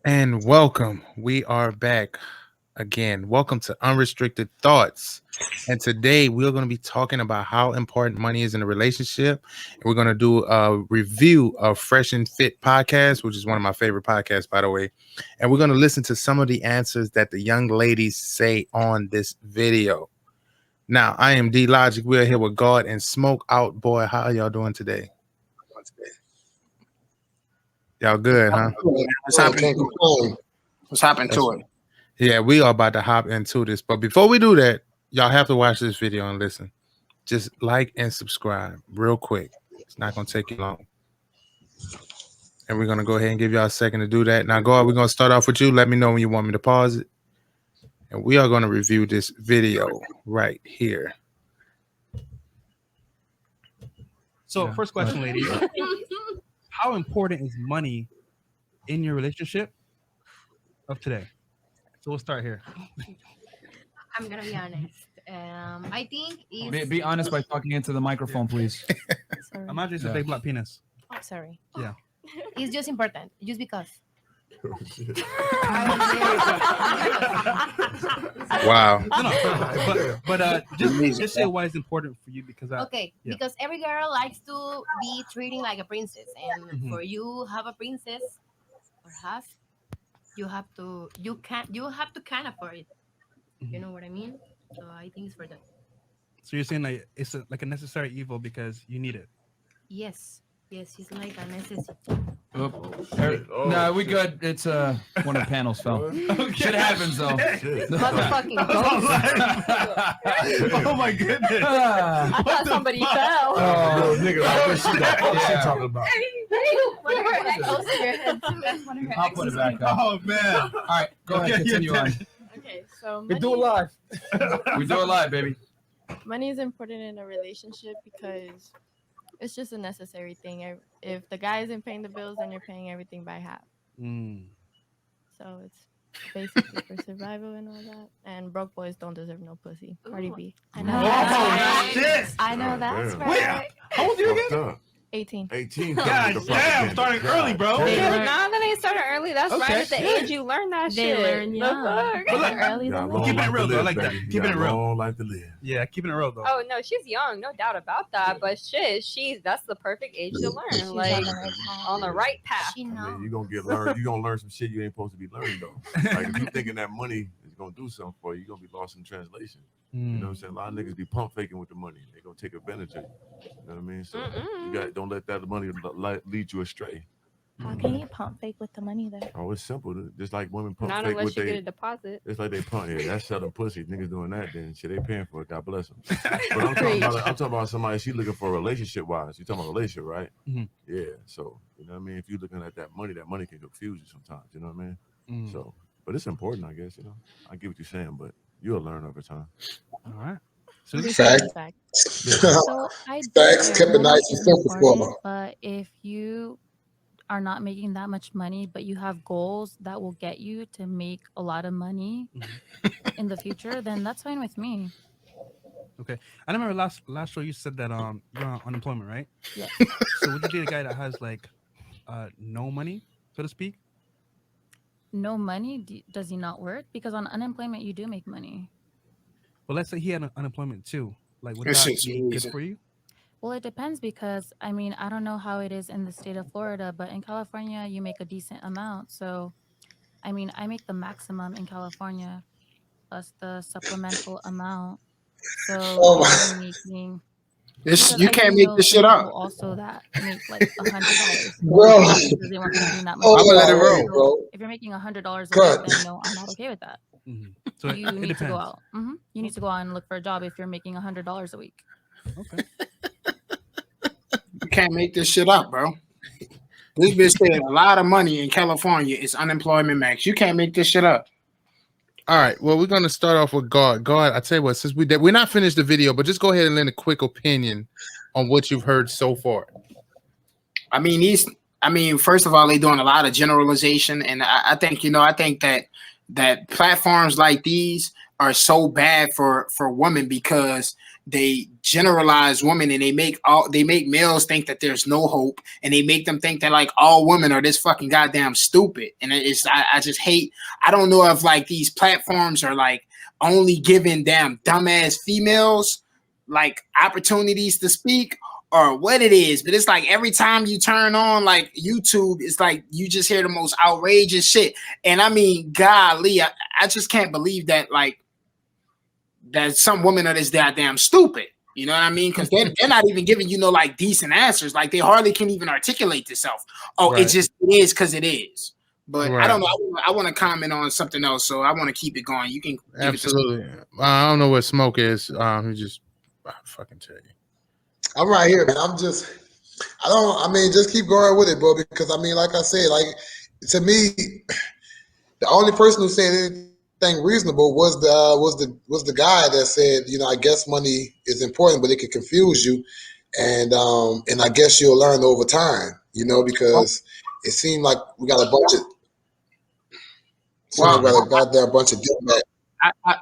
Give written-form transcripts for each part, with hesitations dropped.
And welcome. We are back again. Welcome to Unrestricted Thoughts. And today we're going to be talking about how important money is in a relationship. And we're going to do a review of Fresh and Fit podcast, which is one of my favorite podcasts, by the way. And we're going to listen to some of the answers that the young ladies say on this video. Now, I am D Logic. We're here with God and Smoke Out Boy. How are y'all doing today? Y'all good, huh? What's happening? What's happening to it? Yeah, we are about to hop into this. But before we do that, y'all have to watch this video and listen. Just like and subscribe real quick. It's not going to take you long. And we're going to go ahead and give y'all a second to do that. Now, God, we're going to start off with you. Let me know when you want me to pause it. And we are going to review this video right here. So, first question, ladies. How important is money in your relationship of today? So we'll start here. I'm gonna be honest. I think it's... Be honest by talking into the microphone, please. Sorry. Imagine it's a big black penis. Oh, sorry. Yeah. It's just important, just because. Wow. But just say why it's important for you because because every girl likes to be treating like a princess, and for you have a princess or have, you have to kind of for it. You know what I mean? So I think it's for that. So you're saying like it's like a necessary evil because you need it. Yes, it's like a necessity. No, we good. It's one of the panels fell. Okay. Shit happens though. Motherfucking ghost. Oh my goodness! I thought somebody fell. Oh, nigga, what she talking about? One of her ex close to your head too. That's one of her I'll put it back up. Oh man! All right, go ahead. Continue on. Okay, so We do it live. We do it live, baby. money is important in a relationship because it's just a necessary thing. If the guy isn't paying the bills, then you're paying everything by half. So it's basically for survival and all that. And broke boys don't deserve no pussy. Cardi B. I know. I know that's Damn. right. How old are you again? 18. 18. God damn! Starting early, bro. They learn- No, that ain't starting early. That's Okay. right at the age you learn that They shit. learn The young. fuck? But look, early Got a than long Keep it life real, to though. I live, like that. baby. Keep it Got a real. long life to live. Yeah, keeping it real though. Oh no, she's young, no doubt about that. But shit, that's the perfect age to learn. She's Like on the right path. on the right path. She I knows. mean, you're gonna learn some shit you ain't supposed to be learning though. Like if you thinking that money is gonna do something for you, you're gonna be lost in translation. You know what I'm saying? A lot of niggas be pump faking with the money. They gonna take advantage of you. You know what I mean? So don't let that money lead you astray. How can you pump fake with the money though? Oh, it's simple. Just like women pump Not fake unless with you get they. a deposit. It's like they pump. Yeah, that's selling pussy. Niggas doing that, then shit, they paying for it. God bless them. But I'm talking about somebody. She looking for a relationship wise. You talking about a relationship, right? Yeah. So you know what I mean. If you're looking at that money can confuse you sometimes. You know what I mean? So, but it's important, I guess. You know, I get what you're saying, but you'll learn over time. All right. So I do Facts, get kept it money nice and is simple for important, them. but if you are not making that much money, but you have goals that will get you to make a lot of money in the future, then that's fine with me. Okay. I remember last show you said that you're on unemployment, right? Yeah. So would you date a guy that has like no money, so to speak? No money? Does he not work? Because on unemployment, you do make money. Well, let's say he had unemployment too. Like, would That that shit's be good easy. for you? Well, it depends because, I mean, I don't know how it is in the state of Florida, but in California, you make a decent amount. So, I mean, I make the maximum in California plus the supplemental amount. So, Oh my. I'm making... This Because you I can't do make know this shit some up. people also that make like $100 Bro. because they weren't making that much. Oh I'ma let it my roll. way, bro. If you're making $100 a week, Cut. then no, I'm not okay with that. So You it need to depends. go out. You need to go out and look for a job if you're making $100 a week. Okay. You can't make this shit up, bro. This bitch said a lot of money in California is unemployment max. You can't make this shit up. All right. Well, we're going to start off with God. God, I tell you what, since we're not finished the video, but just go ahead and lend a quick opinion on what you've heard so far. I mean, first of all, they're doing a lot of generalization, and I think that platforms like these are so bad for women because they generalize women and they make males think that there's no hope, and they make them think that like all women are this fucking goddamn stupid. And I just hate. I don't know if like these platforms are like only giving damn dumbass females like opportunities to speak or what it is, but it's like every time you turn on like YouTube, it's like you just hear the most outrageous shit. And I mean, golly, I just can't believe that like that some women are this goddamn stupid. You know what I mean? Because they're not even giving you no like decent answers. Like they hardly can even articulate themselves. Oh, Right. it is because it is. But Right. I don't know. I want to comment on something else, so I want to keep it going. You can give Absolutely. I don't know what smoke is. He just fucking tell you. I'm right here, man. I mean, just keep going with it, bro. Because I mean, like I said, like to me, the only person who said anything reasonable was the guy that said, you know, I guess money is important, but it can confuse you, and I guess you'll learn over time, you know, because it seemed like we got a bunch of goddamn bunch of diplomat.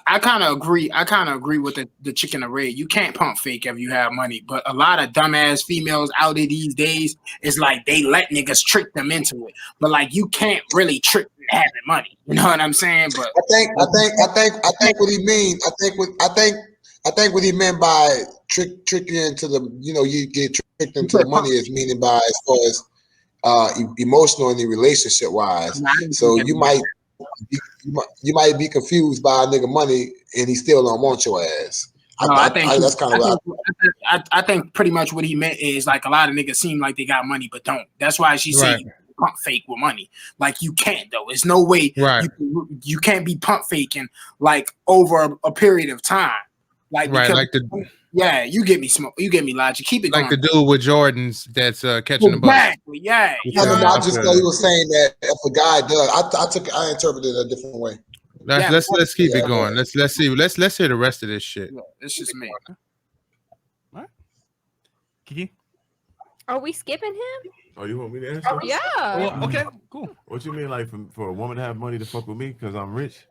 I kind of agree. I kind of agree with the chick in the red. You can't pump fake if you have money, but a lot of dumbass females out there these days is like they let niggas trick them into it. But like you can't really trick them having money. You know what I'm saying? But I think what he mean. I think what he meant by trick you into the, you know, you get tricked into the money is meaning by as far as emotional and relationship wise. So you might be confused by a nigga money and he still don't want your ass. I think that's kind of what I think pretty much what he meant is like a lot of niggas seem like they got money but don't. That's why she said you pump fake with money. Like you can't though. There's no way you can't be pump faking like over a period of time. Like yeah, you get me smoke. You get me logic. Keep it like going. the dude with Jordans that's catching the bus. Exactly. Yeah. I just thought he was saying that if a guy does, I interpreted it a different way. Let's keep it going. Let's see. Let's hear the rest of this shit. Yeah, it's just me. What? Kiki? Are we skipping him? Oh, you want me to answer? Yeah. Well, okay, cool. What you mean, like for a woman to have money to fuck with me because I'm rich?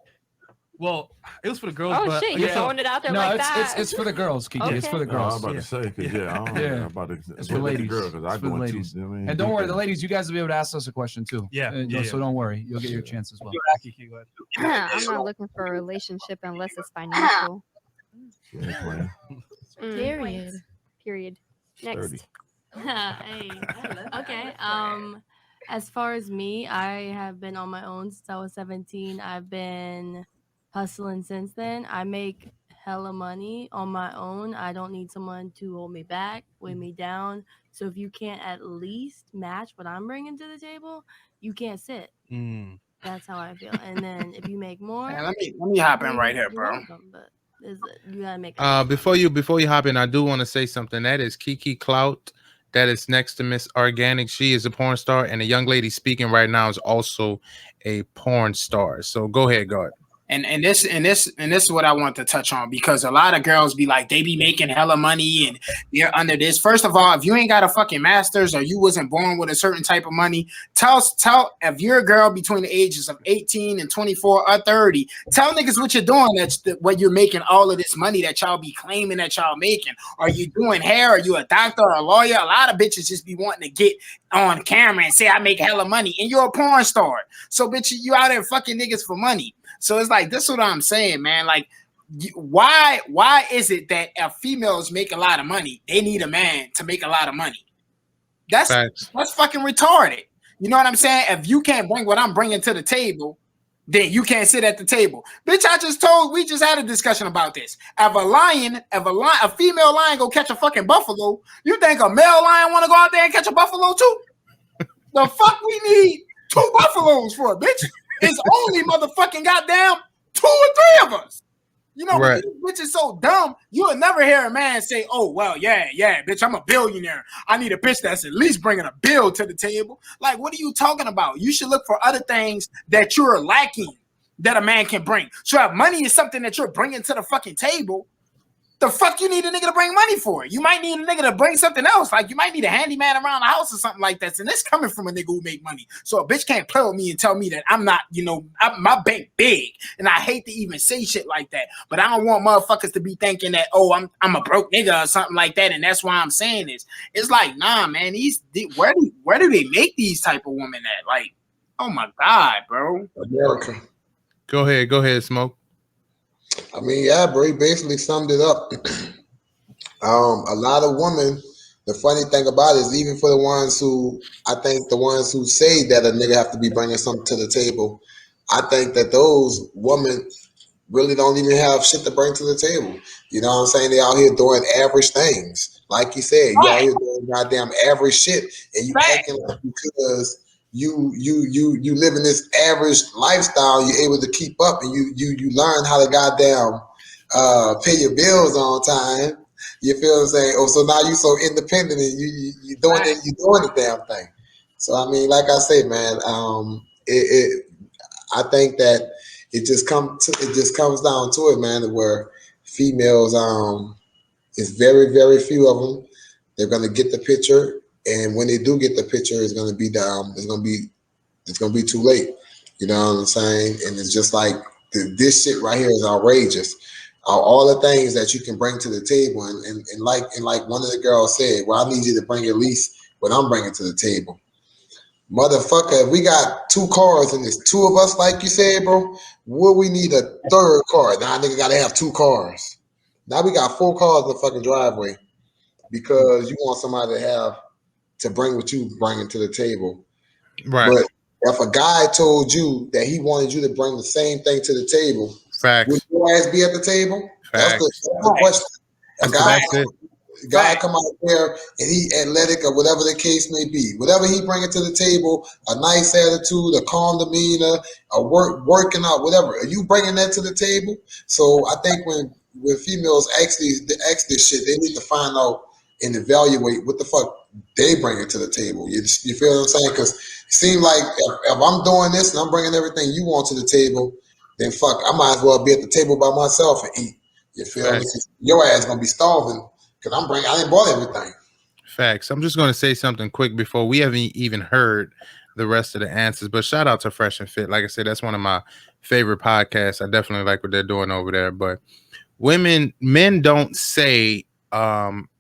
Well, it was for the girls. Oh but shit, you're throwing it out there like that. It's for the girls, Kiki. Okay. It's for the No, I girls. was about to say, because I'm about to. It's for ladies. Because I It's for go into, ladies. you know what I mean? And don't worry, the ladies, you guys will be able to ask us a question too. So don't worry, you'll get your chance as well. I'm not looking for a relationship unless it's financial. Period. Next. Hey. Okay. As far as me, I have been on my own since I was 17. I've been hustling since then. I make hella money on my own. I don't need someone to hold me back, weigh me down. So if you can't at least match what I'm bringing to the table, you can't sit. That's how I feel. And then if you make more, let me hop in right here, bro. But you gotta make. Before you hop in, I do want to say something. That is Kiki Clout. That is next to Miss Organic. She is a porn star, and the young lady speaking right now is also a porn star. So go ahead, God. And this is what I want to touch on, because a lot of girls be like, they be making hella money and they're under this. First of all, if you ain't got a fucking master's or you wasn't born with a certain type of money, tell if you're a girl between the ages of 18 and 24 or 30, tell niggas what you're doing. That's what you're making all of this money that y'all be claiming that y'all making. Are you doing hair? Are you a doctor or a lawyer? A lot of bitches just be wanting to get on camera and say I make hella money, and you're a porn star. So bitch, you out there fucking niggas for money. So it's like, this is what I'm saying, man. Like, why is it that if females make a lot of money, they need a man to make a lot of money? That's fucking retarded. You know what I'm saying? If you can't bring what I'm bringing to the table, then you can't sit at the table. Bitch, we just had a discussion about this. If a female lion go catch a fucking buffalo, you think a male lion want to go out there and catch a buffalo too? The fuck we need 2 buffaloes for, bitch? It's only motherfucking goddamn 2 or 3 of us. You know, right. Bitch is so dumb. You will never hear a man say, oh, well, yeah, bitch, I'm a billionaire. I need a bitch that's at least bringing a bill to the table. Like, what are you talking about? You should look for other things that you're lacking that a man can bring. So if money is something that you're bringing to the fucking table, The fuck you need a nigga to bring money for? You might need a nigga to bring something else. Like you might need a handyman around the house or something like that. And this coming from a nigga who make money. So a bitch can't play with me and tell me that I'm not, my bank big. And I hate to even say shit like that. But I don't want motherfuckers to be thinking that, oh, I'm a broke nigga or something like that. And that's why I'm saying this. It's like, nah, man, where do they make these type of women at? Like, oh my God, bro. America. Go ahead, Smoke. I mean, yeah, bro, he basically summed it up. A lot of women, the funny thing about it is even for the ones who say that a nigga have to be bringing something to the table, I think that those women really don't even have shit to bring to the table. You know what I'm saying? They out here doing average things. Like you said, you out here doing goddamn average shit, and you acting like because you live in this average lifestyle, you're able to keep up, and you learn how to goddamn pay your bills on time. You feel what I'm saying? Oh, so now you so independent and you doing the damn thing. So I mean, like I say, man, I think that it just comes down to it, man, where females, it's very, very few of them. They're gonna get the picture, and when they do get the picture, it's gonna be too late. You know what I'm saying? And it's just like this shit right here is outrageous. All the things that you can bring to the table, and like one of the girls said, well, I need you to bring at least what I'm bringing to the table. Motherfucker, if we got 2 cars and there's 2 of us, like you said, bro, will we need a 3rd car? Now, nigga gotta have 2 cars. Now we got 4 cars in the fucking driveway because you want somebody to bring what you bringing to the table. Right. But if a guy told you that he wanted you to bring the same thing to the table, facts, would your ass be at the table? That's the question. A guy come out there and he athletic or whatever the case may be. Whatever he bringing to the table, a nice attitude, a calm demeanor, working out, whatever. Are you bringing that to the table? So I think when females ask this shit, they need to find out and evaluate what the fuck they bringing to the table. You feel what I'm saying? Because it seems like if I'm doing this and I'm bringing everything you want to the table, then fuck, I might as well be at the table by myself and eat. You feel me? Your ass gonna be starving because I didn't bought everything. Facts. I'm just gonna say something quick before we haven't even heard the rest of the answers. But shout out to Fresh and Fit. Like I said, that's one of my favorite podcasts. I definitely like what they're doing over there. But men don't say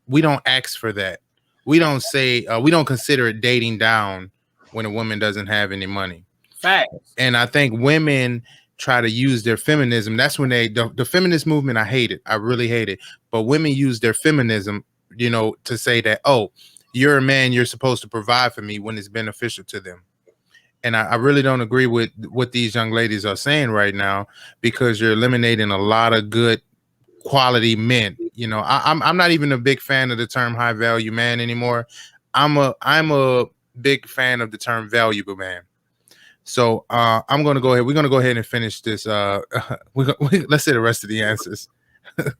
we don't ask for that. We don't say we don't consider it dating down when a woman doesn't have any money. Facts. And I think women try to use their feminism. That's when the feminist movement, I hate it. I really hate it. But women use their feminism, to say that, oh, you're a man, you're supposed to provide for me when it's beneficial to them. And I really don't agree with what these young ladies are saying right now, because you're eliminating a lot of good quality men. I'm not even a big fan of the term high value man anymore. I'm a big fan of the term valuable man. So I'm gonna go ahead. We're gonna go ahead and finish this. Let's say the rest of the answers. Megan,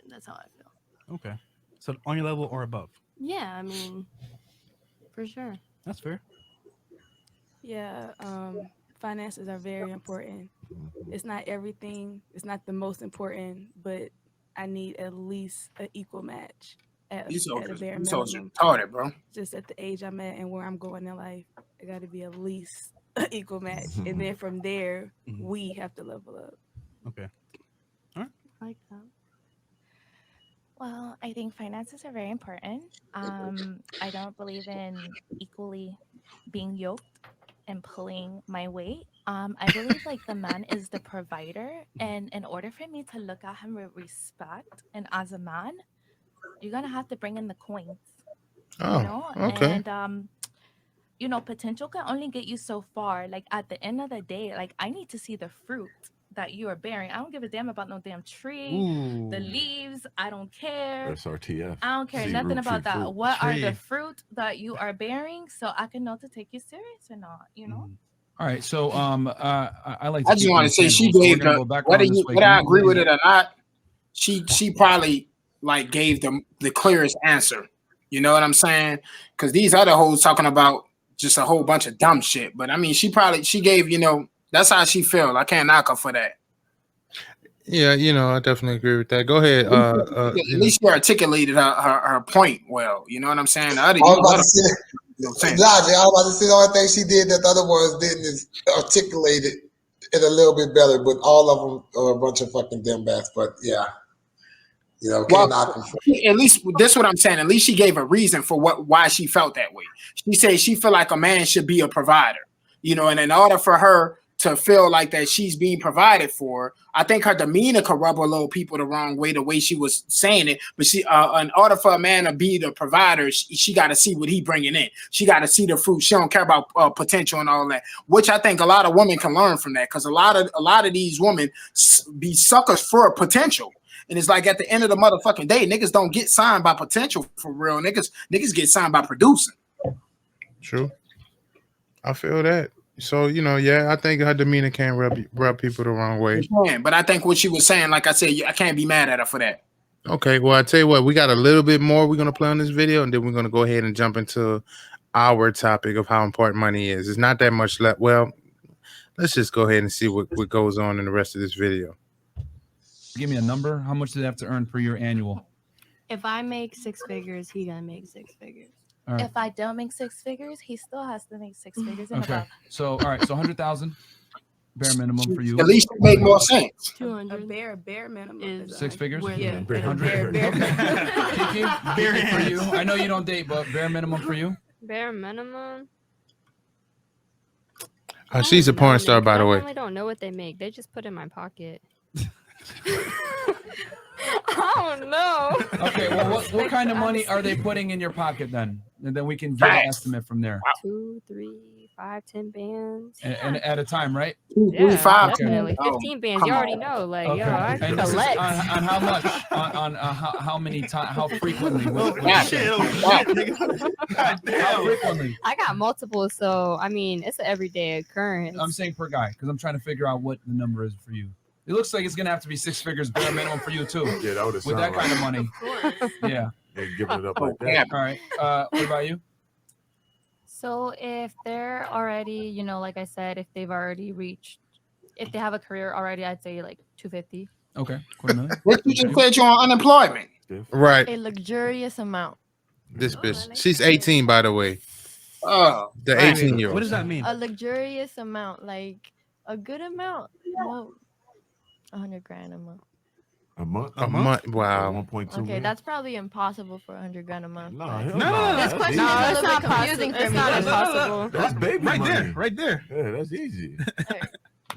that's how I feel. Okay, so on your level or above? Yeah, I mean, for sure. That's fair. Yeah, finances are very important. It's not everything. It's not the most important, but I need at least an equal match. At a bare minimum. Retarded, bro. Just at the age I'm at and where I'm going in life, I got to be at least an equal match, and then from there, we have to level up. Okay. All right. I like that. Well, I think finances are very important. I don't believe in equally being yoked and pulling my weight. I believe like the man is the provider, and in order for me to look at him with respect and as a man, you're gonna have to bring in the coins. Okay. And potential can only get you so far. Like at the end of the day, like I need to see the fruit that you are bearing. I don't give a damn about no damn tree, the leaves. I don't care. SRTF. I don't care nothing about that. Fruit. What are the fruit that you are bearing, so I can know to take you serious or not? All right, so I like. I just want to say she gave whether I agree with it or not. She probably like gave the clearest answer. You know what I'm saying? Because these other hoes talking about just a whole bunch of dumb shit. But I mean, she gave, that's how she feel. I can't knock her for that. Yeah, I definitely agree with that. Go ahead. At least she articulated her point well. You know what I'm saying? I was about to say, Logic, I was about to say the only thing she did that the other ones didn't is articulate it a little bit better, but all of them are a bunch of fucking dimbats. But yeah, can't knock them. At least this is what I'm saying. At least she gave a reason for why she felt that way. She said she felt like a man should be a provider, and in order for her to feel like that she's being provided for, I think her demeanor could rub a little people the wrong way, the way she was saying it. But she, in order for a man to be the provider, she got to see what he bringing in. She got to see the fruit. She don't care about potential and all that, which I think a lot of women can learn from that, because a lot of these women be suckers for potential. And it's like at the end of the motherfucking day, niggas don't get signed by potential for real. Niggas get signed by producing. True. I feel that. So, I think her demeanor can rub people the wrong way. But I think what she was saying, like I said, I can't be mad at her for that. Okay, well, I tell you what, we got a little bit more we're going to play on this video, and then we're going to go ahead and jump into our topic of how important money is. It's not that much left. Well, let's just go ahead and see what goes on in the rest of this video. Give me a number. How much do they have to earn per year annual? If I make 6 figures, he gonna make 6 figures. All right. If I don't make 6 figures, he still has to make 6 figures. Okay. So, all right. So 100,000 bare minimum for you. At least it make more sense. 200. A bare minimum is 6 figures? Yeah. 100. Okay. Kiki, for you. I know you don't date, but bare minimum for you? Bare minimum. She's a porn star, by the way. I really don't know what they make. They just put it in my pocket. I don't know. Okay, well, what kind of money are they putting in your pocket then? And then we can get an estimate from there. 2, 3, 5, 10 bands. And at a time, right? 2, 3, 5, definitely. 15 bands. You already know. Like, okay. I And this is collect. on how much? On how many times? How frequently? Yeah. How frequently? I got multiple, so I mean, it's an everyday occurrence. I'm saying per guy, because I'm trying to figure out what the number is for you. It looks like it's gonna have to be 6 figures bare minimum for you too. Yeah, that would with that kind of money. Yeah. They're giving it up like that. All right. What about you? So if they're already, like I said, if they've already reached, if they have a career already, I'd say like 250. Okay. $250,000. What you just said, you're on unemployment. Right. A luxurious amount. This bitch. She's 18, by the way. Oh. The 18-year-old. What does that mean? A luxurious amount, like a good amount. No, 100 grand a month. A month? A month? Wow. 1.2 Okay, that's probably impossible for 100 grand a month. No, but- hell No. This question No, is a it's little not bit confusing possible. for It's me. not because- impossible. That's baby Right money. there. Right there. Yeah, that's easy.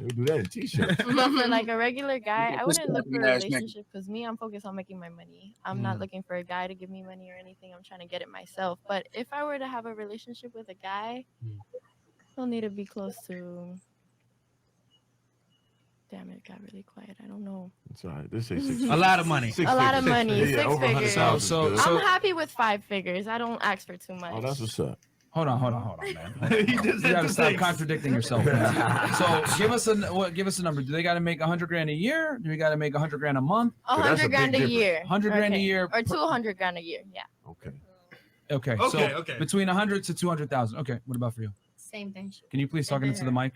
We'll do that in t-shirts. But for like a regular guy, Yeah, I this wouldn't look for a ass nigga. relationship because me, I'm focused on making my money. I'm not looking for a guy to give me money or anything. I'm trying to get it myself. But if I were to have a relationship with a guy, he'll need to be close to. Damn, it got really quiet. I don't know. It's all right. This is 6 A lot of money. A lot of money. Yeah, 6 over figures. 100,000. So- I'm happy with 5 figures. I don't ask for too much. Oh, that's what's up. Hold on, man. He just You gotta said stop 6. contradicting yourself. Man. So give us a number. Do they got to make 100 grand a year? Do we got to make 100 grand a month? 100 grand a difference. year. 100 grand a year Or 200 grand a year. Yeah. Okay. Okay. So Okay. between 100 to 200,000. Okay. What about for you? Same thing. Can you please talk into the mic?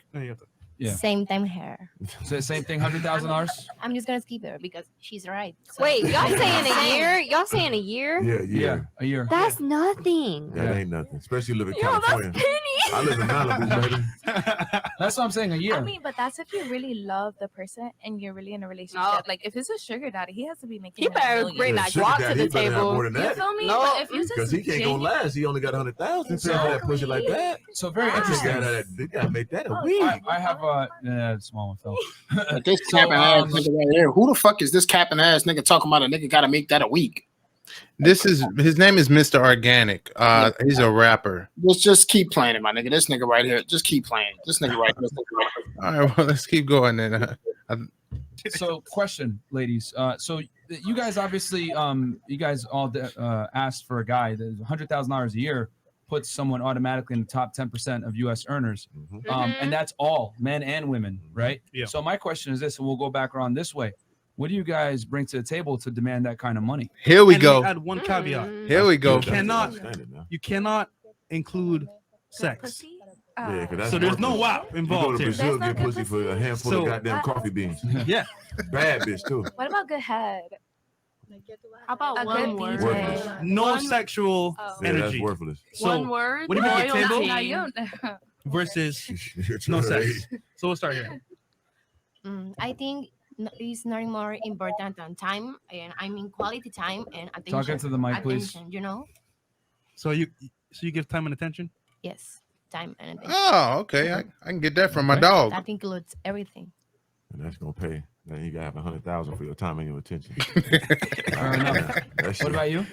Yeah. Same thing here. So same thing. $100,000. I'm just gonna skip her because she's right. So. Wait, y'all saying a year? Y'all saying a year? Yeah. A year. That's nothing. That ain't nothing. Especially live in Yo, that's California. I live in Malibu, baby. That's what I'm saying. A year. I mean, but that's if you really love the person and you're really in a relationship. No. Like, if it's a sugar daddy, he has to be making. He better bring that Sugar guap to daddy, the he better have table. more than You that. feel me? No, But if you just Because he can't go last. He only got 100,000. So that push it like that. So very They interesting. gotta make that a week. I have a small one, Phil. This capping ass nigga right here. Who the fuck is this capping ass nigga talking about a nigga gotta make that a week? His name is Mr. Organic. He's a rapper. Just keep playing it, my nigga. This nigga right here. Just keep playing. This nigga right here. All right, well, let's keep going then. So, question, ladies. So you guys obviously, you guys all asked for a guy that $100,000 a year puts someone automatically in the top 10% of U.S. earners, and that's all men and women, right? Yeah. So my question is this, and we'll go back around this way. What do you guys bring to the table to demand that kind of money? Here we And go. let me add one caveat. Here we go. You cannot include sex Yeah, that's So there's no worthless. WAP You go involved to here. Brazil, That's not get good pussy for a pussy. handful of goddamn coffee beans. Yeah. Bad bitch too. What about good head? How about A one good word? Worthless. No One- sexual Yeah, that's energy. worthless. So one word. what do you bring to the loyalty. table? Now you. Versus no sex. So we'll start here. I think it's not more important than time, and I mean quality time and attention. Talk into the mic, please. Attention, you know. So you give time and attention. Yes, time and attention. Oh, okay. I can get that from my Okay. dog. That includes everything. And that's gonna pay. Then you gotta have 100,000 for your time and your attention. Fair enough. What about you?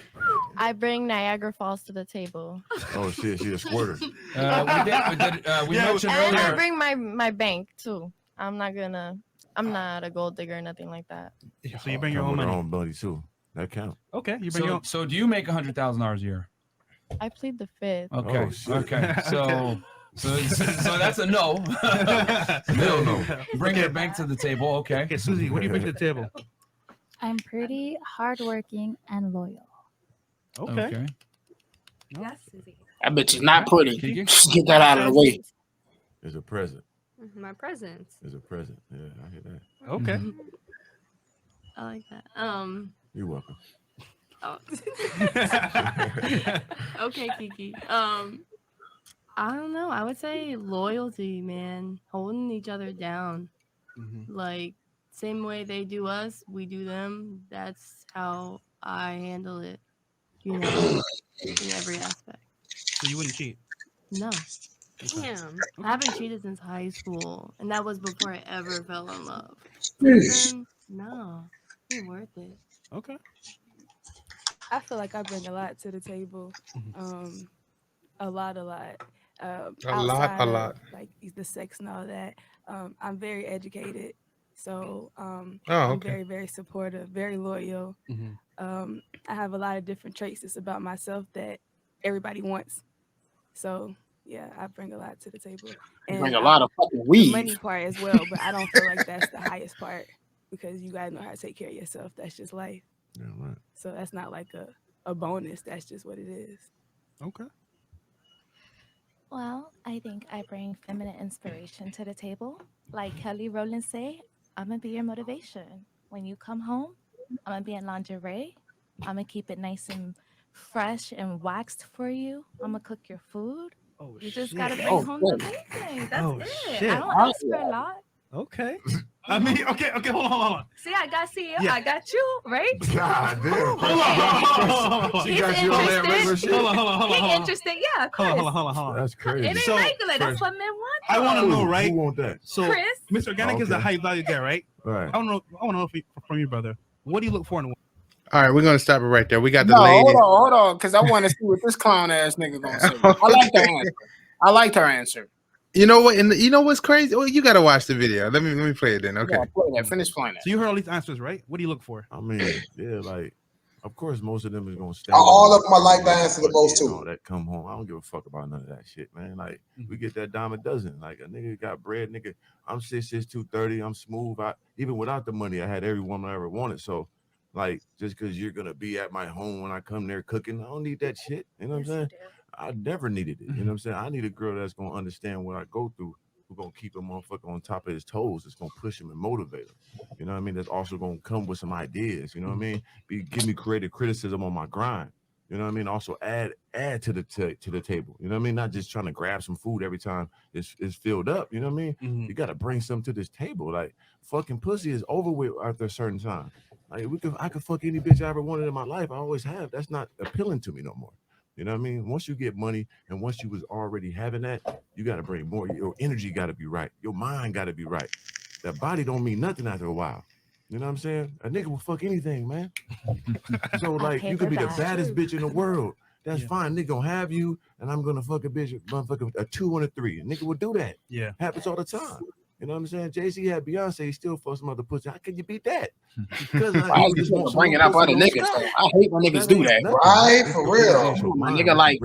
I bring Niagara Falls to the table. Oh shit, she a squirter. We mentioned And I earlier. bring my bank too. I'm not a gold digger or nothing like that. So you bring your own Come with money. her own money too. That count. Okay, you bring your So, own. so do you make $100,000 a year? I plead the fifth. Okay. Oh, shit. Okay. So that's a no. Hell no. Bring your bank to the table. Okay. Okay, Susie, what do you bring to the table? I'm pretty hardworking and loyal. Okay. Yes, Susie. That bitch is not pretty. Kiki? Just get that out of the way. It's a present. My presents. It's a present. Yeah, I hear that. Okay. I like that. You're welcome. Oh. Okay, Kiki. I don't know. I would say loyalty, man. Holding each other down. Like same way they do us, we do them. That's how I handle it. You know, in every aspect. So you wouldn't cheat. No. Damn. I haven't cheated since high school, and that was before I ever fell in love. Yeesh. No, it ain't worth it. Okay. I feel like I bring a lot to the table. A lot. A Outside lot. of, like the sex and all that. I'm very educated, so I'm okay. very, very supportive, very loyal. I have a lot of different traits just about myself that everybody wants. So yeah, I bring a lot to the table. You bring a lot of fucking weed. The money part as well, but I don't feel like that's the highest part because you gotta know how to take care of yourself. That's just life. Yeah, right. So that's not like a bonus. That's just what it is. Okay. Well, I think I bring feminine inspiration to the table. Like Kelly Rowland say, I'm gonna be your motivation. When you come home, I'm gonna be in lingerie. I'm gonna keep it nice and fresh and waxed for you. I'm gonna cook your food. Oh, You just shit. gotta bring Oh, home shit. the basics. That's Oh, it. shit. I don't ask for a lot. Okay. I mean, okay, hold on. See, I got you. Yeah. I got you, right? God damn. Hold on. She He's got you on that regular interested. shit. Hold on. He interested, yeah, of course. Hold on. That's crazy. It ain't So, regular. That's fresh. what men want. I want to though. know, right? Who want that? So, Chris? Mr. Organic is a Okay. high value guy, right? Right. I want to know from you, brother. What do you look for in a woman? All right, we're gonna stop it right there. We got the No, ladies. hold on, because I want to see what this clown ass nigga gonna say. I like the answer. I liked her answer. You know what? And you know what's crazy? Well, you gotta watch the video. Let me play it then. Okay. Yeah, play that. Finish playing that. So you heard all these answers, right? What do you look for? I mean, yeah, like, of course, most of them is gonna stand. All of my life I answer the most and too. all that come home. I don't give a fuck about none of that shit, man. Like, we get that dime a dozen. Like, a nigga got bread, nigga. I'm 6'6", 230. I'm smooth. Even without the money, I had every woman I ever wanted. So, like, just because you're gonna be at my home when I come there cooking, I don't need that shit. You know what I'm saying? I never needed it. You know what I'm saying? I need a girl that's gonna understand what I go through. Who's gonna keep a motherfucker on top of his toes. It's gonna push him and motivate him. You know what I mean? That's also gonna come with some ideas. You know what I mean? Give me creative criticism on my grind. You know what I mean? Also add to the table. You know what I mean? Not just trying to grab some food every time it's filled up. You know what I mean? You gotta bring something to this table. Like, fucking pussy is over with after a certain time. Like, I could fuck any bitch I ever wanted in my life. I always have. That's not appealing to me no more. You know what I mean? Once you get money and once you was already having that, you got to bring more. Your energy got to be right. Your mind got to be right. That body don't mean nothing after a while. You know what I'm saying? A nigga will fuck anything, man. So, like, you could be the baddest bitch in the world. That's fine. Nigga gonna have you, and I'm gonna fuck a bitch, motherfucker, a 2 and a 3. A nigga will do that. Yeah. Happens all the time. You know what I'm saying? Jay-Z had Beyonce, he still fucks some other pussy. How can you beat that? Because I just want to bring it up other niggas. Though. I hate when niggas do that. Right, for real. My nigga, like,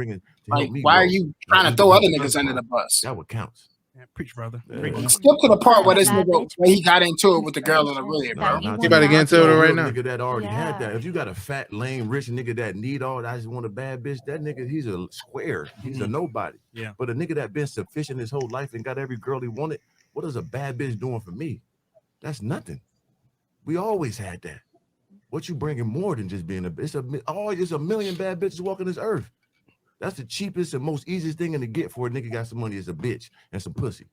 why are you trying to throw other niggas under the bus? That what counts. Yeah, preach, brother. Yeah. Preach. Skip to the part where A this bad nigga bitch where he got into it with the girl in the inspiration red, that bro. you Now, will You better get not into it a right real now. nigga that already had Yeah. that. If you got a fat, lame, rich nigga that need all that, I just want a bad bitch. That nigga, he's a square. He's a nobody. Yeah. But a nigga that been sufficient his whole life and got every girl he wanted, what is a bad bitch doing for me? That's nothing. We always had that. What you bringing more than just being a bitch? It's a million bad bitches walking this earth. That's the cheapest and most easiest thing to get for a nigga got some money is a bitch and some pussy.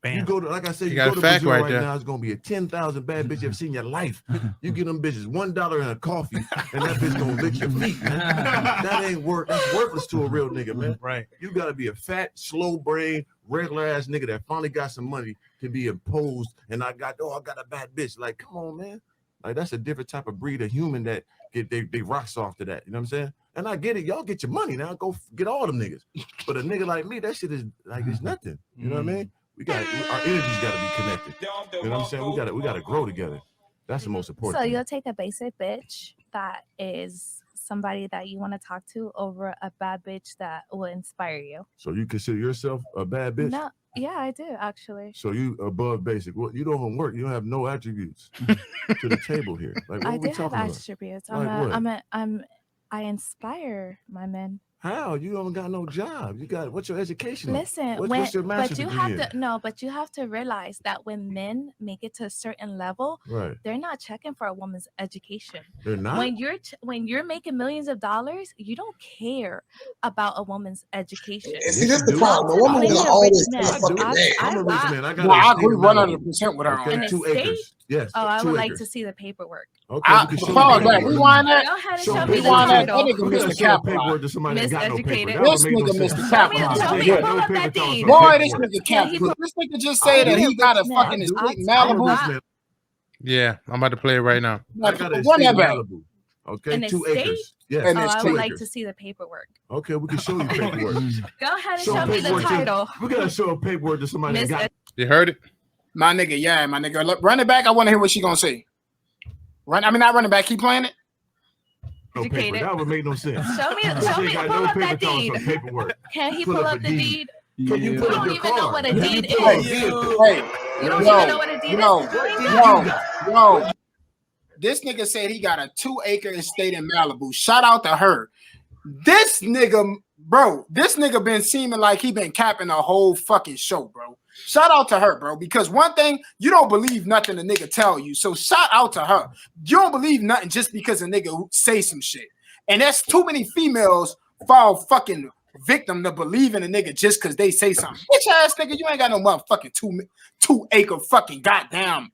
Bam. You go to, like I said, You you got go a to fact Brazil right right there. now, it's gonna be a 10,000 bad bitch you ever seen in your life. You get them bitches $1 and a coffee, and that bitch gonna lick your feet, man. That ain't work. That's worthless to a real nigga, man. Right. You gotta be a fat, slow brain, regular ass nigga that finally got some money to be imposed. And I got a bad bitch. Like, come on, man. Like, that's a different type of breed of human that get they rocks off to that. You know what I'm saying? And I get it. Y'all get your money now. Go get all them niggas. But a nigga like me, that shit is like it's nothing. You know what I mean? Our energies got to be connected. You know what I'm saying? We got to grow together. That's the most important. So thing. you'll take a basic bitch that is somebody that you want to talk to over a bad bitch that will inspire you. So you consider yourself a bad bitch? No, yeah, I do actually. So you above basic. Well, you don't even work. You don't have no attributes to the table here. Like what I are we do have talking about? attributes. Like I inspire my men. How? You don't got no job. What's your education? Listen, What's your master's but you degree have in? to no, but you have to realize that when men make it to a certain level, Right. they're not checking for a woman's education. They're not? When you're making millions of dollars, you don't care about a woman's education. And see, that's the problem. The woman Plenty will of always rich tell a men. fucking man. I'm a rich man. I got No, I an estate agree in 100% with her Okay, on An 2 estate? acres. Yes. Oh, I 2 would like acres. to see the paperwork. Okay, we can show Pause you back. paperwork. Rewind that. Go ahead and Show show me the paperwork. Rewind that. That title. nigga We gotta Mr. show Capital. paperwork to somebody that got no paper. Miseducated. That This would make no nigga sense. Mr. Show me, Capital. show me, Yeah. pull up that deed. Boy, this paperwork. nigga Can he Capital. pull- This nigga just say that he got a fucking estate in I'm a Malibu. rich man. Yeah, I'm about to play it right now. I got an Run estate that in back. Malibu. Okay, An 2 estate? acres. Yes, And Oh, it's I 2 would like acres. to see the paperwork. Okay, we can show you paperwork. Go ahead and Show show me the paperwork to- title. We gotta show a paperwork to somebody that got. You heard it? My nigga, yeah, my nigga. Look, run it back. I want to hear what she gonna say. Not running back. Keep playing it. No paper. Educated. That would make no sense. Show me, She show ain't me, got pull no up paper that telling deed. some paperwork. Can he Pull pull up up a the deed. deed? Can you You pull up don't your even know car? what a Can deed you pull up is. a vehicle? Hey, You don't even know what a deed is. yo. This nigga said he got a 2-acre estate in Malibu. Shout out to her. This nigga, bro, been seeming like he been capping the whole fucking show, bro. Shout out to her, bro, because one thing, you don't believe nothing a nigga tell you. So shout out to her. You don't believe nothing just because a nigga say some shit. And that's too many females fall fucking victim to believe in a nigga just because they say something. Bitch ass nigga, you ain't got no motherfucking 2-acre fucking goddamn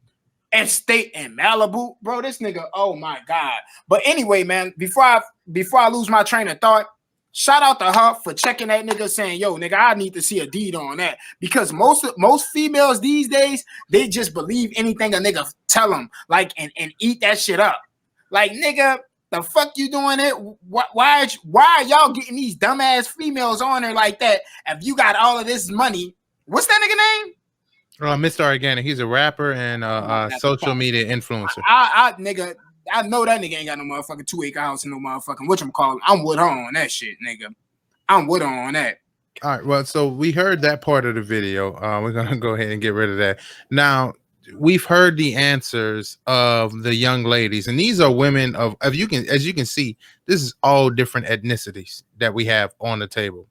estate in Malibu, bro. This nigga, oh my god. But anyway, man, before I lose my train of thought, shout out to her for checking that nigga, saying, yo, nigga, I need to see a deed on that. Because most females these days, they just believe anything a nigga tell them, like, and eat that shit up. Like, nigga, the fuck you doing it? Why are y'all getting these dumbass females on there like that if you got all of this money? What's that nigga name? Mr. Organic. He's a rapper and social media influencer. Nigga, I know that nigga ain't got no motherfucking 2-acre house and no motherfucking whatchamacallit. I'm with her on that shit, nigga. I'm with her on that. All right. Well, so we heard that part of the video. We're gonna go ahead and get rid of that. Now, we've heard the answers of the young ladies, and these are women as you can see, this is all different ethnicities that we have on the table.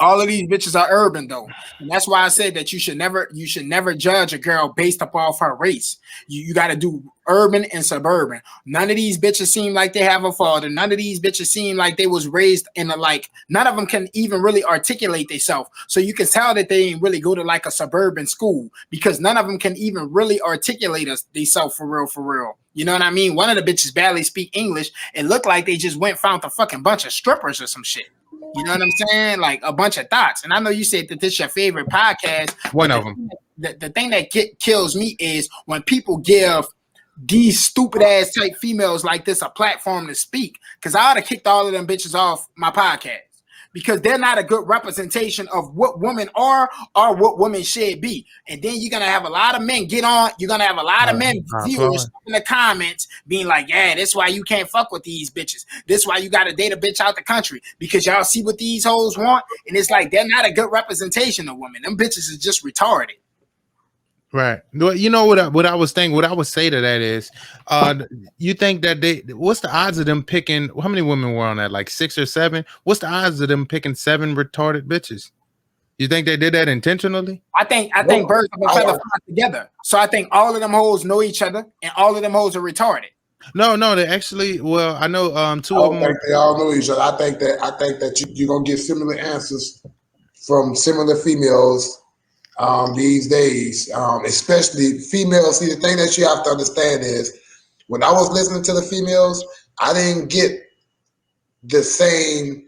All of these bitches are urban though, and that's why I said that you should never judge a girl based off her race. You got to do urban and suburban. None of these bitches seem like they have a father. None of these bitches seem like they was raised in a like. None of them can even really articulate themselves. So you can tell that they ain't really go to like a suburban school because none of them can even really articulate themselves for real. You know what I mean? One of the bitches barely speak English. It looked like they just found a fucking bunch of strippers or some shit. You know what I'm saying? Like a bunch of thoughts. And I know you said that this is your favorite podcast. One of them. The thing that kills me is when people give these stupid ass type females like this a platform to speak. Because I ought to kicked all of them bitches off my podcast. because they're not a good representation of what women are or what women should be. And then you're gonna have a lot of men get on. You're gonna have a lot of men viewers in the comments being like, "Yeah, that's why you can't fuck with these bitches. This why you gotta date a bitch out the country because y'all see what these hoes want." And it's like they're not a good representation of women. Them bitches is just retarded. Right. You know what I was thinking. What I would say to that is, you think that what's the odds of them picking? How many women were on that? Like 6 or 7. What's the odds of them picking 7 retarded bitches? You think they did that intentionally? I think birds of a feather flock together. So I think all of them hoes know each other, and all of them hoes are retarded. No, they actually. Well, I know 2 of them. I think they all know each other. I think that you're gonna get similar answers from similar females these days, especially females. See, the thing that you have to understand is when I was listening to the females, I didn't get the same.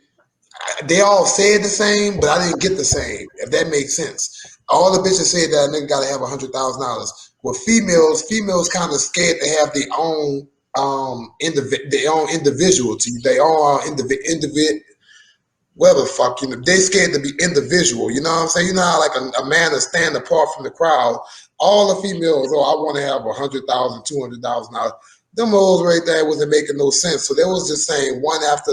They all said the same, but I didn't get the same, if that makes sense. All the bitches said that a nigga gotta have $100,000. Well, females kind of scared to have their own individuality, their own individual. Whatever the fuck, they scared to be individual. You know what I'm saying? You know how like a man to stand apart from the crowd. All the females, I want to have $100,000, $200,000. Them hoes right there wasn't making no sense. So they was just saying one after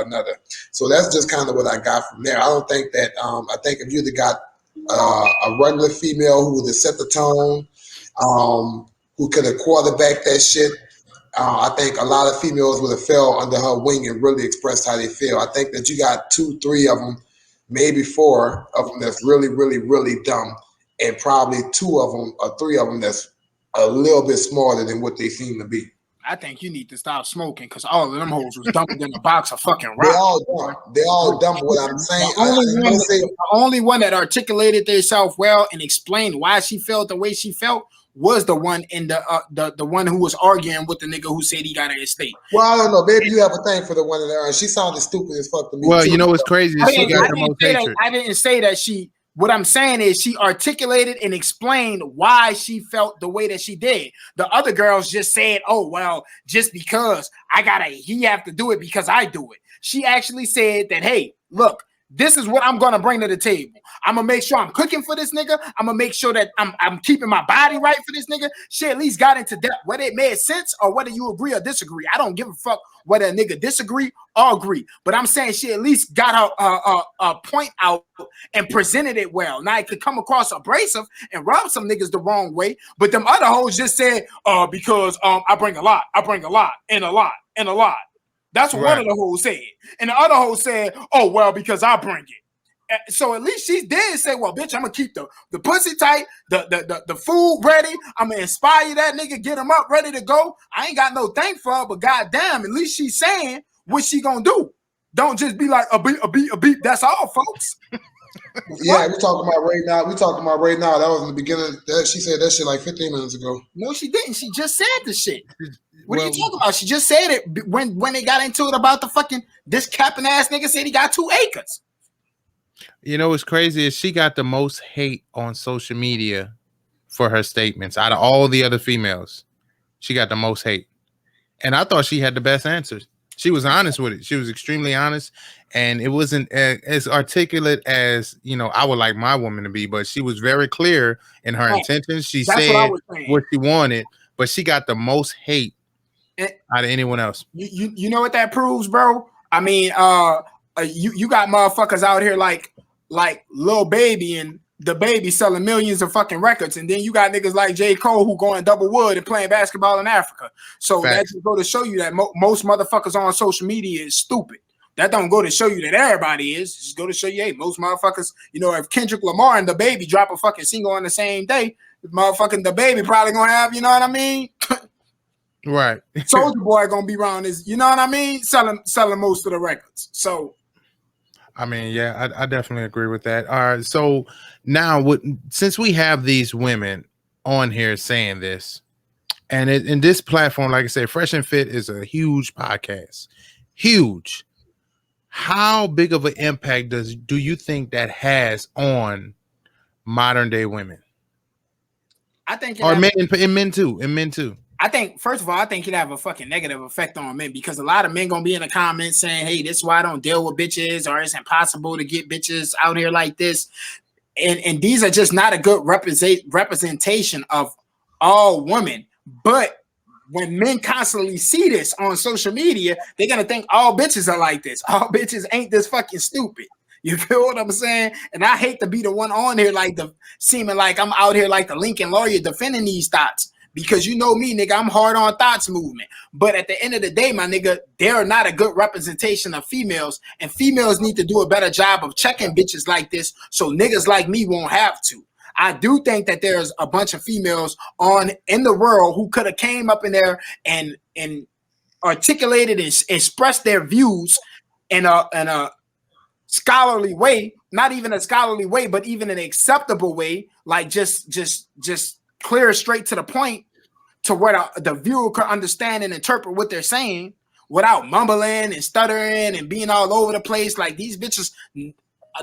another. So that's just kind of what I got from there. I don't think that. I think if you'd got a regular female who would have set the tone, who could have quarterbacked that shit. I think a lot of females would have fell under her wing and really expressed how they feel. I think that you got 2, 3 of them, maybe 4 of them that's really, really, really dumb, and probably 2 of them or 3 of them that's a little bit smarter than what they seem to be. I think you need to stop smoking because all of them hoes was dumber than a box of fucking rocks. They all dumb. They all dumb. What I'm saying, the only one that articulated themselves well and explained why she felt the way she felt was the one in the one who was arguing with the nigga who said he got an estate. Well, I don't know. Maybe you have a thing for the one in there. She sounded stupid as fuck to me. Well, too. you know what's crazy? She got the most hatred. I didn't say that she. What I'm saying is she articulated and explained why she felt the way that she did. The other girls just said, "Oh well, just because he have to do it because I do it." She actually said that, "Hey, look. This is what I'm gonna bring to the table. I'm gonna make sure I'm cooking for this nigga. I'm gonna make sure that I'm keeping my body right for this nigga." She at least got into depth, whether it made sense or whether you agree or disagree. I don't give a fuck whether a nigga disagree or agree. But I'm saying she at least got her point out and presented it well. Now it could come across abrasive and rub some niggas the wrong way. But them other hoes just said, because I bring a lot, and a lot. That's what one of the hoes said. And the other hoe said, "Oh, well, because I bring it." So at least she did say, "Well, bitch, I'm going to keep the pussy tight, the food ready. I'm going to inspire that nigga, get him up, ready to go. I ain't got no thing for her, but goddamn, at least she's saying what she going to do. Don't just be like a beat. That's all, folks." Yeah, we're talking about right now. That was in the beginning. She said that shit like 15 minutes ago. No, she didn't. She just said the shit. What are you talking about? She just said it when they got into it about the fucking this capping ass nigga said he got 2 acres. You know what's crazy is she got the most hate on social media for her statements out of all the other females. She got the most hate, and I thought she had the best answers. She was honest with it. She was extremely honest, and it wasn't as articulate as I would like my woman to be. But she was very clear in her intentions. She said what she wanted, but she got the most hate out of anyone else. You know what that proves, bro? I mean, you got motherfuckers out here like Lil Baby and the Baby selling millions of fucking records, and then you got niggas like J. Cole who going double wood and playing basketball in Africa. So that just go to show you that most motherfuckers on social media is stupid. That don't go to show you that everybody is. Just go to show you, hey, most motherfuckers, if Kendrick Lamar and the Baby drop a fucking single on the same day, motherfucking the Baby probably gonna have, you know what I mean? Right. Soulja Boy gonna be around this, you know what I mean? Selling most of the records. So I mean, yeah, I definitely agree with that. All right. So now since we have these women on here saying this, and in this platform, like I said, Fresh and Fit is a huge podcast. Huge. How big of an impact do you think that has on modern day women? I think men too. I think, first of all, I think it'd have a fucking negative effect on men because a lot of men gonna be in the comments saying, hey, this is why I don't deal with bitches, or it's impossible to get bitches out here like this. And these are just not a good representation of all women. But when men constantly see this on social media, they're gonna think all bitches are like this. All bitches ain't this fucking stupid. You feel what I'm saying? And I hate to be the one on here like the seeming like I'm out here like the Lincoln lawyer defending these thoughts. Because you know me, nigga, I'm hard on thoughts movement. But at the end of the day, my nigga, they're not a good representation of females. And females need to do a better job of checking bitches like this so niggas like me won't have to. I do think that there's a bunch of females in the world who could have came up in there and articulated and expressed their views in a scholarly way, not even a scholarly way, but even an acceptable way, like just clear straight to the point to where the viewer could understand and interpret what they're saying without mumbling and stuttering and being all over the place. Like these bitches,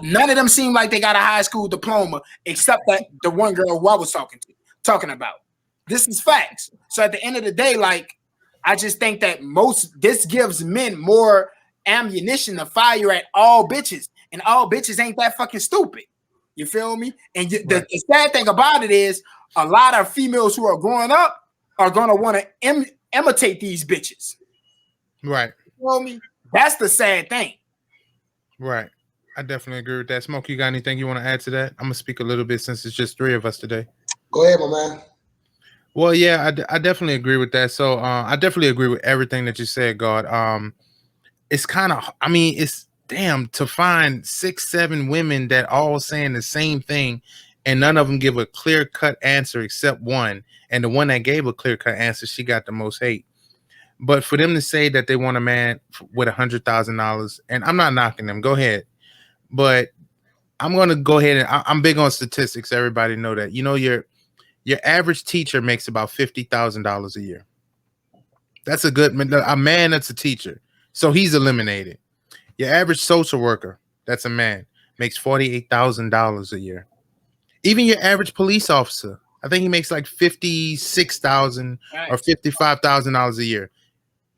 none of them seem like they got a high school diploma except that the one girl who I was talking about. This is facts. So at the end of the day, like, I just think that this gives men more ammunition to fire at all bitches, and all bitches ain't that fucking stupid. You feel me? And the sad thing about it is a lot of females who are growing up are going to want to imitate these bitches. Right. You feel me? That's the sad thing. Right. I definitely agree with that. Smoke, you got anything you want to add to that? I'm going to speak a little bit since it's just three of us today. Go ahead, my man. Well, yeah, I definitely agree with that. So I definitely agree with everything that you said, God. It's kind of, I mean, it's damn to find 6-7 women that all saying the same thing and none of them give a clear-cut answer except one. And the one that gave a clear-cut answer, she got the most hate. But for them to say that they want a man with $100,000, and I'm not knocking them, go ahead. But I'm going to go ahead and I'm big on statistics. Everybody know that. You know, your average teacher makes about $50,000 a year. That's a man that's a teacher. So he's eliminated. Your average social worker, that's a man, makes $48,000 a year. Even your average police officer, I think he makes like $56,000 or $55,000 a year.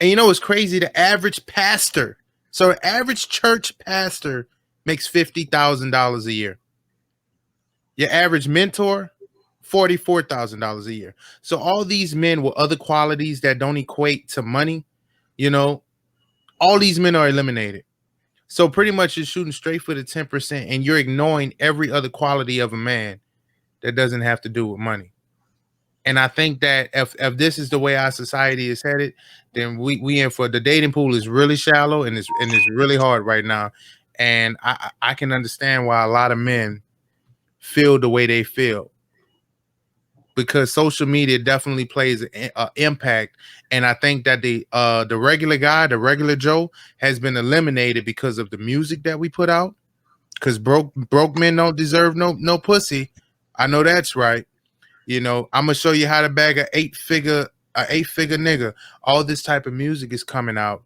And you know what's crazy? The average pastor, so an average church pastor makes $50,000 a year. Your average mentor, $44,000 a year. So all these men with other qualities that don't equate to money, you know, all these men are eliminated. So pretty much you're shooting straight for the 10% and you're ignoring every other quality of a man that doesn't have to do with money. And I think that if this is the way our society is headed, then we in for the dating pool is really shallow and it's really hard right now. And I can understand why a lot of men feel the way they feel, because social media definitely plays an impact. And I think that the regular guy, the regular Joe, has been eliminated because of the music that we put out. Because broke men don't deserve no pussy. I know that's right. You know, I'm gonna show you how to bag an eight-figure nigga. All this type of music is coming out,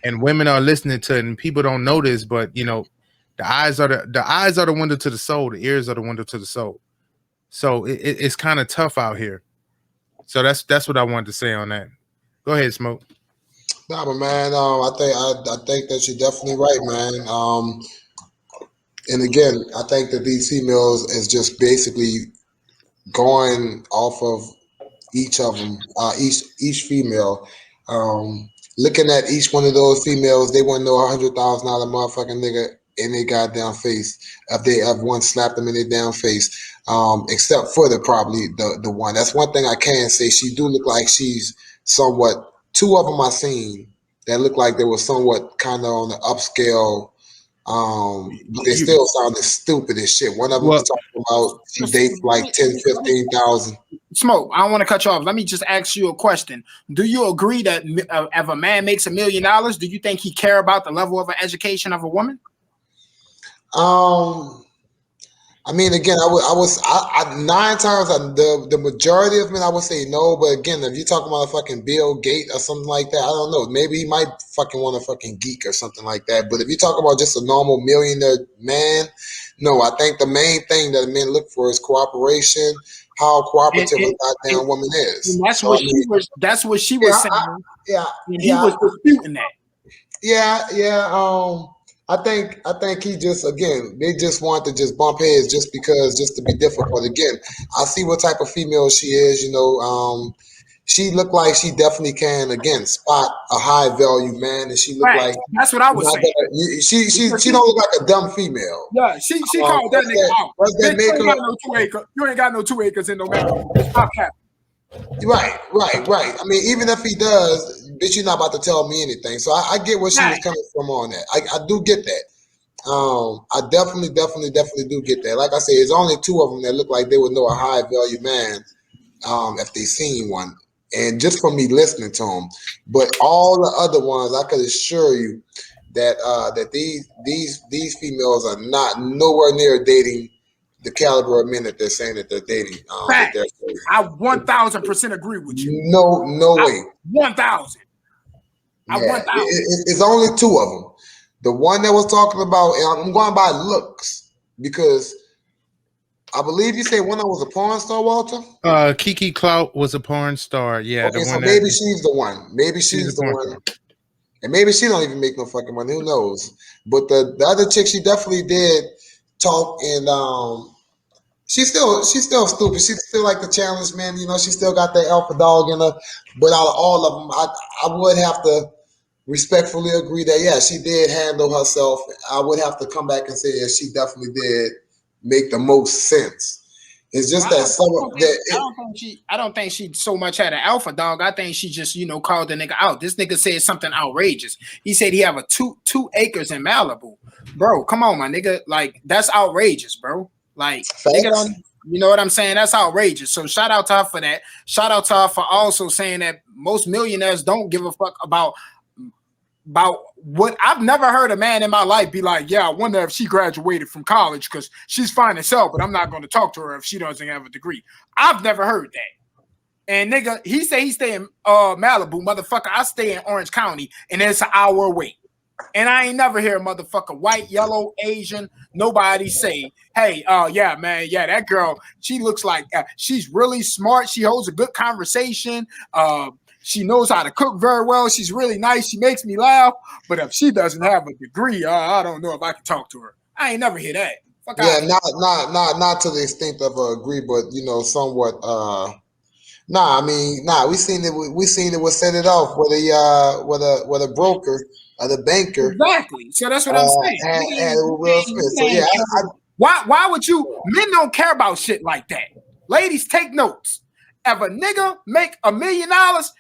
and women are listening to it, and people don't know this, but you know, the eyes are the window to the soul, the ears are the window to the soul. So it's kind of tough out here. So that's what I wanted to say on that. Go ahead, Smoke. Nah, but man, I think that you're definitely right, man. And again, I think that these females is just basically going off of each of them, each female, looking at each one of those females, they want to know $100,000 motherfucking nigga in their goddamn face if they have one slapped them in their damn face. Except for probably the one. That's one thing I can say. She do look like she's somewhat. Two of them I seen that look like they were somewhat kind of on the upscale. But they still sounded stupid as shit. One of them was talking about she dates like 10, 15,000. Smoke, I don't want to cut you off. Let me just ask you a question. Do you agree that if a man makes $1 million, do you think he care about the level of education of a woman? I mean, again, I 9 times the majority of men I would say no, but again, if you're talking about a fucking Bill Gates or something like that, I don't know. Maybe he might fucking want a fucking geek or something like that. But if you talk about just a normal millionaire man, no, I think the main thing that men look for is cooperation, how cooperative a goddamn woman is. And that's what she was. That's what she was saying. And he was disputing that. Yeah. I think he just, again, they just want to just bump heads just to be difficult. Again, I see what type of female she is. She looked like she definitely can, again, spot a high value man, and she looked like that's what I was saying. She don't look like a dumb female. Yeah, she called that nigga out. Bitch, you ain't got no 2 acres. You ain't got no 2 acres in no matter. Stop capping. Right. I mean, even if he does, bitch, you're not about to tell me anything. So I get where she was coming from on that. I do get that. I definitely do get that. Like I said, it's only 2 of them that look like they would know a high value man if they seen one, and just from me listening to them. But all the other ones, I could assure you that that these females are not nowhere near dating the caliber of men that they're saying that they're dating. I 1000% agree with you. No way. 1000. I 1000. It's only 2 of them. The one that was talking about, and I'm going by looks because I believe you said one that was a porn star, Walter. Kiki Clout was a porn star. Yeah. Okay, so maybe she's the one. Maybe she's the one. And maybe she don't even make no fucking money. Who knows? But the other chick, she definitely did talk, and she's still stupid. She's still like the challenge man. She still got that alpha dog in her. But out of all of them, I would have to respectfully agree that, yeah, she did handle herself. I would have to come back and say, yeah, she definitely did make the most sense. It's just I don't think she so much had an alpha dog. I think she just, called the nigga out. This nigga said something outrageous. He said he have a two acres in Malibu. Bro, come on, my nigga. Like, that's outrageous, bro. Like, nigga don't, you know what I'm saying? That's outrageous. So shout out to her for that. Shout out to her for also saying that most millionaires don't give a fuck about what. I've never heard a man in my life be like, yeah, I wonder if she graduated from college because she's fine as hell, but I'm not going to talk to her if she doesn't have a degree. I've never heard that. And nigga, he say he stay in Malibu. Motherfucker, I stay in Orange County, and it's an hour away. And I ain't never hear a motherfucker, white, yellow, Asian, nobody say, hey, yeah, man, yeah, that girl, she looks like she's really smart. She holds a good conversation. She knows how to cook very well. She's really nice. She makes me laugh. But if she doesn't have a degree, I don't know if I can talk to her. I ain't never hear that. Fuck yeah, not to the extent of agree, but somewhat. We seen it. We seen it was set it off with a broker or the banker. Exactly. So that's what I'm saying. Will Smith. So yeah, why would you? Men don't care about shit like that. Ladies, take notes. If a nigga make $1 million,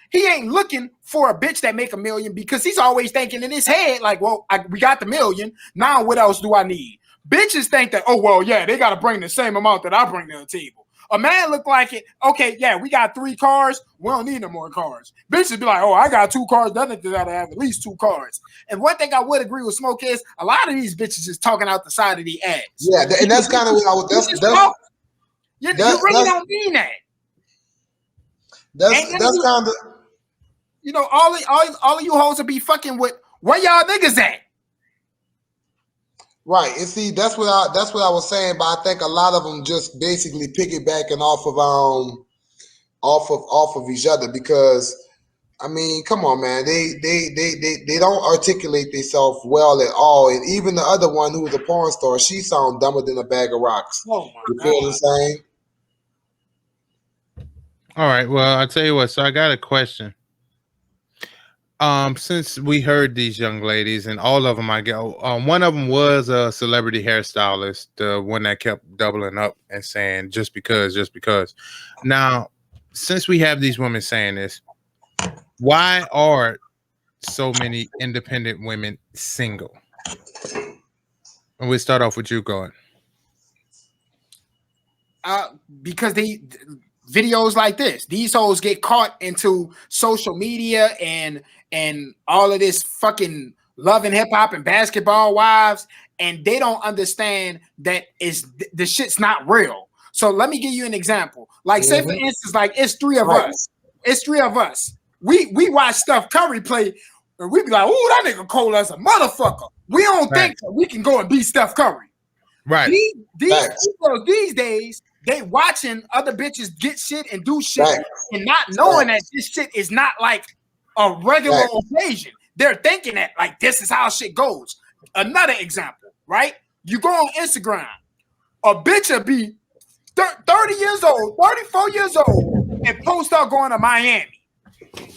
he ain't looking for a bitch that make $1 million because he's always thinking in his head like, well, we got the $1 million. Now what else do I need? Bitches think that, oh, well, yeah, they got to bring the same amount that I bring to the table. A man look like it. Okay, yeah, we got 3 cars. We don't need no more cars. Bitches be like, oh, I got 2 cars. That nigga got to have at least 2 cars. And one thing I would agree with Smoke is a lot of these bitches is talking out the side of the ass. Yeah, and that's kind of what I would. You really don't mean that. That's kind of, all of you hoes will be fucking with where y'all niggas at. Right, and see, that's what I was saying. But I think a lot of them just basically piggybacking off of each other because, I mean, come on, man, they don't articulate themselves well at all. And even the other one who was a porn star, she sound dumber than a bag of rocks. Oh my you feel what I'm saying? All right. Well, I'll tell you what. So I got a question. Since we heard these young ladies and all of them, one of them was a celebrity hairstylist, the one that kept doubling up and saying just because. Now, since we have these women saying this, why are so many independent women single? And we'll start off with you, going. Because videos like this, these hoes get caught into social media and all of this fucking love and hip hop and basketball wives, and they don't understand that the shit's not real. So let me give you an example. Like, say for instance, like it's 3 of us. It's 3 of us. We watch Steph Curry play, and we be like, "Ooh, that nigga cold as a motherfucker." We don't think that we can go and beat Steph Curry. Right. These days, they watching other bitches get shit and do shit and not knowing that this shit is not like a regular occasion. They're thinking that like this is how shit goes. Another example, right? You go on Instagram, a bitch will be 30 years old, 34 years old, and post up going to Miami.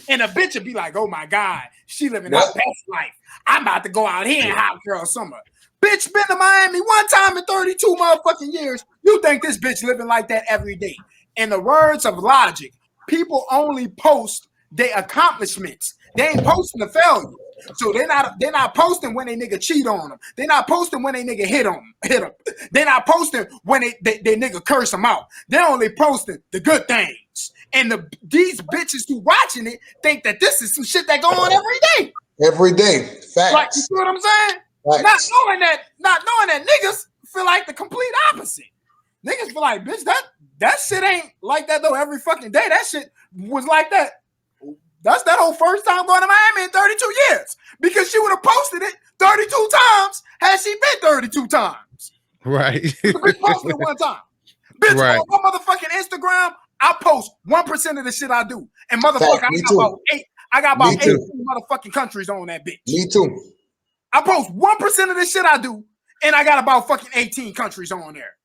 And a bitch will be like, oh my God, she living her best life. I'm about to go out here and hot girl summer. Bitch been to Miami one time in 32 motherfucking years. You think this bitch living like that every day. In the words of logic, people only post their accomplishments. They ain't posting the failure. So they're not posting when they nigga cheat on them. They're not posting when they nigga hit them. They're not posting when they nigga curse them out. They're only posting the good things. And these bitches who watching it think that this is some shit that go on every day. Every day. Facts. Like, you see what I'm saying? Facts. Not knowing that niggas feel like the complete opposite. Niggas feel like, bitch, that shit ain't like that though every fucking day. That shit was like that. That's that whole first time going to Miami in 32 years. Because she would have posted it 32 times had she been 32 times. Right. Bitch posted it one time. Bitch, right. on my motherfucking Instagram, I post 1% of the shit I do. And motherfucker, I got about 18 motherfucking countries on that bitch. Me too. I post 1% of the shit I do, and I got about fucking 18 countries on there.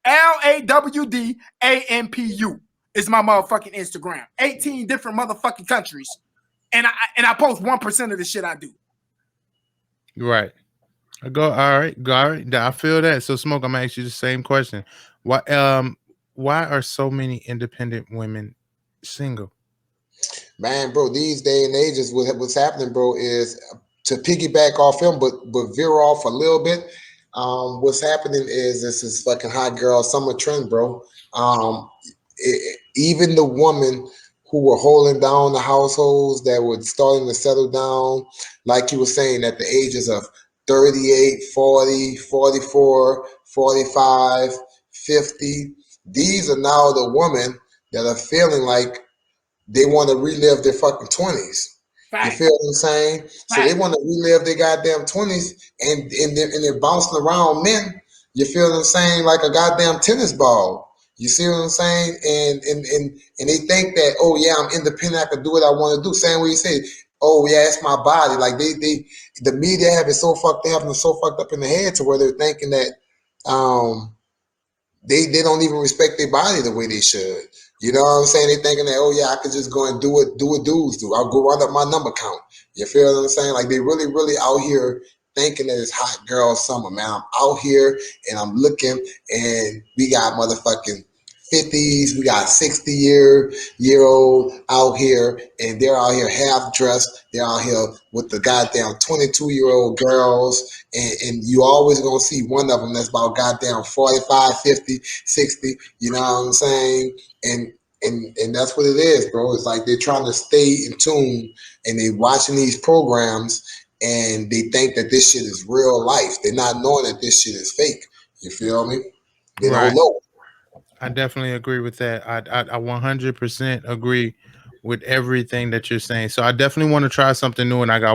LAWDAMPU is my motherfucking Instagram. 18 different motherfucking countries. And I post 1% of the shit I do. Right. All right. I feel that. So Smoke, I'm gonna ask you the same question. Why are so many independent women single? Man, bro, these day and ages, what's happening, bro, is to piggyback off him, but veer off a little bit. What's happening is this is fucking hot girl summer trend, bro. Even the women who were holding down the households that were starting to settle down, like you were saying, at the ages of 38, 40, 44, 45, 50. These are now the women that are feeling like they want to relive their fucking 20s. You feel what I'm saying? So they want to relive their goddamn 20s and they're bouncing around men. You feel what I'm saying? Like a goddamn tennis ball. You see what I'm saying? And they think that, oh yeah, I'm independent, I can do what I want to do. Same way you say, oh yeah, it's my body. Like the media have it so fucked, they have them so fucked up in the head to where they're thinking that they don't even respect their body the way they should. You know what I'm saying? They thinking that, oh yeah, I could just go and do what dudes do. I'll go run up my number count. You feel what I'm saying? Like they really, really out here thinking that it's hot girl summer, man. I'm out here and I'm looking and we got motherfucking 50s, we got 60-year-old out here, and they're out here half dressed. They're out here with the goddamn 22-year-old girls, and you always gonna see one of them that's about goddamn 45, 50, 60. You know what I'm saying? And that's what it is, bro. It's like they're trying to stay in tune, and they watching these programs, and they think that this shit is real life. They're not knowing that this shit is fake. You feel me? They don't know. I definitely agree with that. I 100% agree with everything that you're saying. So I definitely want to try something new, and I got